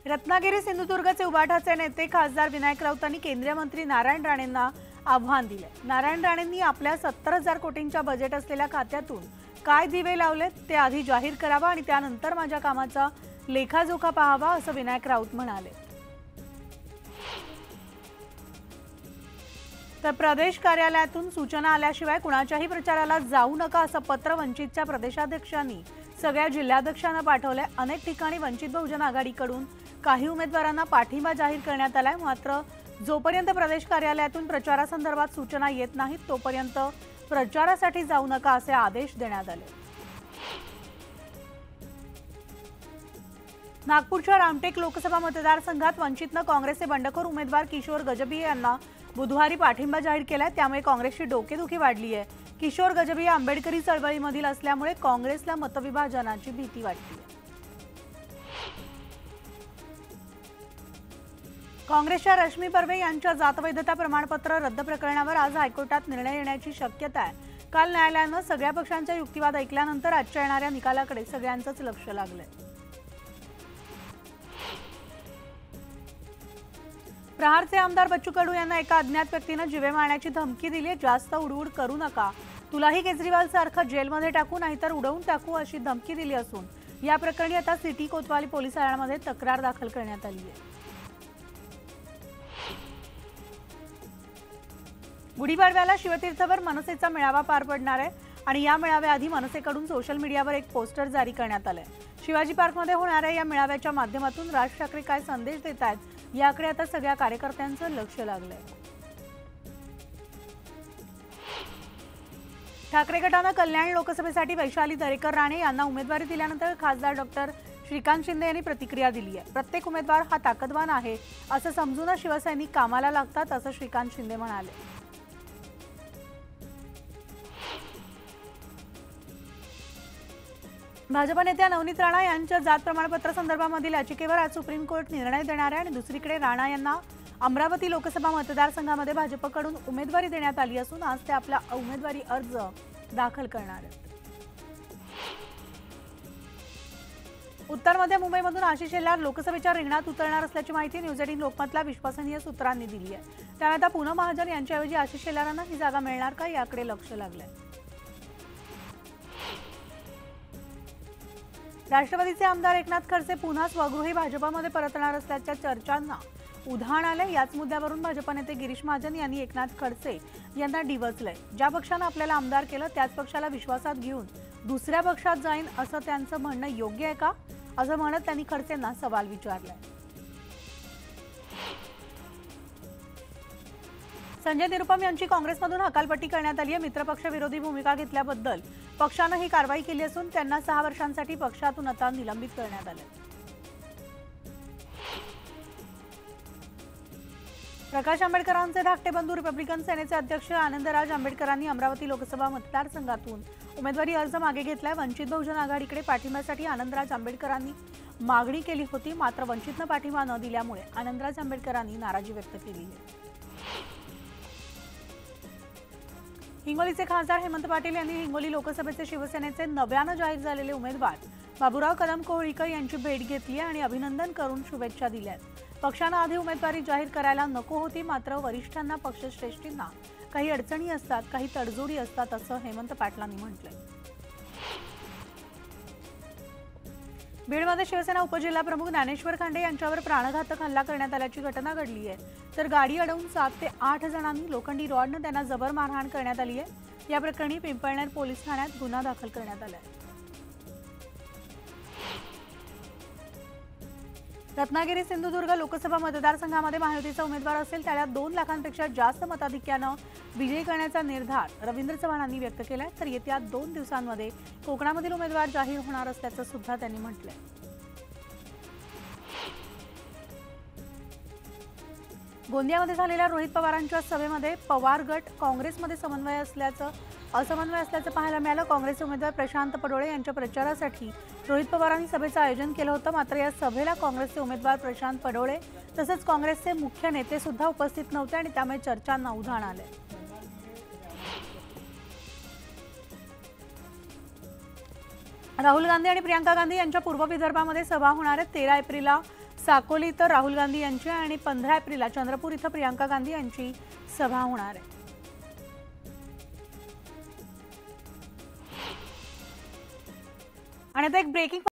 रत्नागिरी सिंधुदुर्गचे उबाठाचे नेते खासदार विनायक राऊतांनी केंद्रीय मंत्री नारायण राणेंना आव्हान दिले। नारायण राणेंनी आपल्या 70,000 कोटींच्या बजेट असलेल्या खात्यातून काय दिवे लावलेत ते आधी जाहीर करावा आणि त्यानंतर माझ्या कामाचा लेखाजोखा पाहावा असं विनायक राऊत म्हणाले। तर प्रदेश कार्यालयातून सूचना आल्याशिवाय कुणाच्याही प्रचाराला जाऊ नका असं पत्र वंचितच्या प्रदेशाध्यक्षांनी सगळ्या जिल्हाध्यक्षांना पाठवले। अनेक ठिकाणी वंचित बहुजन आघाडीकडून काही उमेदवारांना पाठिंबा जाहीर करण्यात आलाय, मात्र जोपर्यंत प्रदेश कार्यालयातून प्रचारासंदर्भात सूचना येत नाहीत तोपर्यंत प्रचारासाठी जाऊ नका असे आदेश देण्यात आले। नागपूरच्या रामटेक लोकसभा मतदारसंघात वंचितने काँग्रेसचे बंडखोर उमेदवार किशोर गजभिये यांना बुधवारी पाठिंबा जाहीर केलाय, त्यामुळे काँग्रेसची डोकेदुखी वाढली आहे। किशोर गजभिये आंबेडकरी चळवळीमधील असल्यामुळे काँग्रेसला मतविभाजनाची भीती वाटते। काँग्रेसच्या रश्मी परवे यांच्या जातवैधता प्रमाणपत्र रद्द प्रकरणावर आज हायकोर्टात निर्णय येण्याची शक्यता आहे। काल न्यायालयाने सगळ्या पक्षांचा युक्तिवाद ऐकल्यानंतर आजच्या येणाऱ्या निकालाकडे सगळ्यांचंच लक्ष लागलंय। प्रहारचे आमदार बच्चू कडू यांना एका अज्ञात व्यक्तीने जीवे मारण्याची धमकी दिली। जास्त उडवूड करू नका, तुलाही केजरीवाल सारखं जेलमध्ये टाकू नाहीतर उडवून टाकू अशी धमकी दिली असून या प्रकरणी आता सिटी कोतवाली पोलीस ठाण्यामध्ये तक्रार दाखल करण्यात आली आहे। गुढीपाडव्याला शिवतीर्थवर मनसेचा मेळावा पार पडणार आहे आणि या मेळाव्याआधी मनसेकडून सोशल मीडियावर एक पोस्टर जारी करण्यात आलंय। शिवाजी पार्कमध्ये होणाऱ्या या मेळाव्याच्या माध्यमातून राज ठाकरे काय संदेश देत आहेत याकडे आता सगळ्या कार्यकर्त्यांचं लक्ष लागलंय। ठाकरे गटाने कल्याण लोकसभेसाठी वैशाली दरेकर राणे यांना उमेदवारी दिल्यानंतर खासदार डॉक्टर श्रीकांत शिंदे यांनी प्रतिक्रिया दिली आहे। प्रत्येक उमेदवार हा ताकदवान आहे असं समजूनच शिवसैनिक कामाला लागतात असं श्रीकांत शिंदे म्हणाले। भाजप नेत्या नवनीत राणा यांच्या जात प्रमाणपत्र संदर्भामधील याचिकेवर आज सुप्रीम कोर्ट निर्णय देणार आहे आणि दुसरीकडे राणा यांना अमरावती लोकसभा मतदारसंघामध्ये भाजपकडून उमेदवारी देण्यात आली असून आज ते आपला उमेदवारी अर्ज दाखल करणार आहेत। उत्तर मध्य मुंबईमधून आशिष शेलार लोकसभेच्या रिंगणात उतरणार असल्याची माहिती न्यूज 18 लोकमतला विश्वसनीय सूत्रांनी दिली आहे। त्यामुळे आता पूनम महाजन यांच्याऐवजी आशिष शेलारांना ही जागा मिळणार का याकडे लक्ष लागलंय। राष्ट्रवादीचे आमदार एकनाथ खडसे पुन्हा स्वगृही भाजपमध्ये परतणार असल्याच्या चर्चांना उधाण आले। याच मुद्द्यावरून भाजप नेते गिरीश महाजन यांनी एकनाथ खडसे यांना डिवचलंय। ज्या पक्षाने आपल्याला आमदार केलं त्याच पक्षाला विश्वासात घेऊन दुसऱ्या पक्षात जाईन असं त्यांचं म्हणणं योग्य आहे का असं म्हणत त्यांनी खडसेंना सवाल विचारलाय। संजय निरुपम यांची काँग्रेसमधून हकालपट्टी करण्यात आली आहे। मित्रपक्ष विरोधी भूमिका घेतल्याबद्दल पक्षाने ही कारवाई केली असून त्यांना 6 वर्षांसाठी पक्षातून आता निलंबित करण्यात आले। प्रकाश आंबेडकरांचे धाकटे बंधू रिपब्लिकन सेनेचे अध्यक्ष आनंदराज आंबेडकरांनी अमरावती लोकसभा मतदारसंघातून उमेदवारी अर्ज मागे घेतलाय। वंचित बहुजन आघाडीकडे पाठिंब्यासाठी आनंदराज आंबेडकरांनी मागणी केली होती, मात्र वंचितने पाठिंबा न दिल्यामुळे आनंदराज आंबेडकरांनी नाराजी व्यक्त केली आहे। हिंगोलीचे खासदार हेमंत पाटील यांनी हिंगोली लोकसभेचे शिवसेनेचे नव्याने जाहीर झालेले उमेदवार बाबूराव कदम कोहळीकर यांची भेट घेतली आणि अभिनंदन करून शुभेच्छा दिल्या। पक्षाने आधी उमेदवारी जाहीर करायला नको होती, मात्र वरिष्ठांना पक्षश्रेष्ठींना काही अडचणी असतात, काही तडजोडी असतात असं हेमंत पाटलांनी म्हटलंय। बीडमध्ये शिवसेना उपजिल्हाप्रमुख ज्ञानेश्वर खांडे यांच्यावर प्राणघातक हल्ला करण्यात आल्याची घटना घडली आहे। तर गाडी अडवून 7 ते 8 जणांनी लोखंडी रॉडने त्यांना जबर मारहाण करण्यात आली आहे। या प्रकरणी पिंपळनेर पोलीस ठाण्यात गुन्हा दाखल करण्यात आला आहे। रत्नागिरी सिंधुदुर्ग लोकसभा मतदारसंघामध्ये महायुतीचा उमेदवार असेल त्याला 2 लाखांपेक्षा जास्त मताधिक्याने विजयी करण्याचा निर्धार रवींद्र चव्हाणांनी व्यक्त केलाय। तर येत्या 2 दिवसांमध्ये कोकणामधील उमेदवार जाहीर होणार असल्याचं सुद्धा त्यांनी म्हटलंय। गोंदियामध्ये झालेल्या रोहित पवारांच्या सभेमध्ये पवार गट काँग्रेसमध्ये असमन्वय असल्याचं पाहायला मिळालं। काँग्रेसचे उमेदवार प्रशांत पडोळे यांच्या प्रचारासाठी रोहित पवारांनी सभेचं आयोजन केलं होतं, मात्र या सभेला काँग्रेसचे उमेदवार प्रशांत पडोळे तसंच काँग्रेसचे मुख्य नेते सुद्धा उपस्थित नव्हते आणि त्यामुळे चर्चांना उधाण आले। राहुल गांधी आणि प्रियंका गांधी यांच्या पूर्व विदर्भामध्ये सभा होणार आहे। 13 एप्रिलला साकोली इथं राहुल गांधी यांची आणि 15 एप्रिलला चंद्रपूर इथं प्रियंका गांधी यांची सभा होणार आहे। आणि आता एक ब्रेकिंग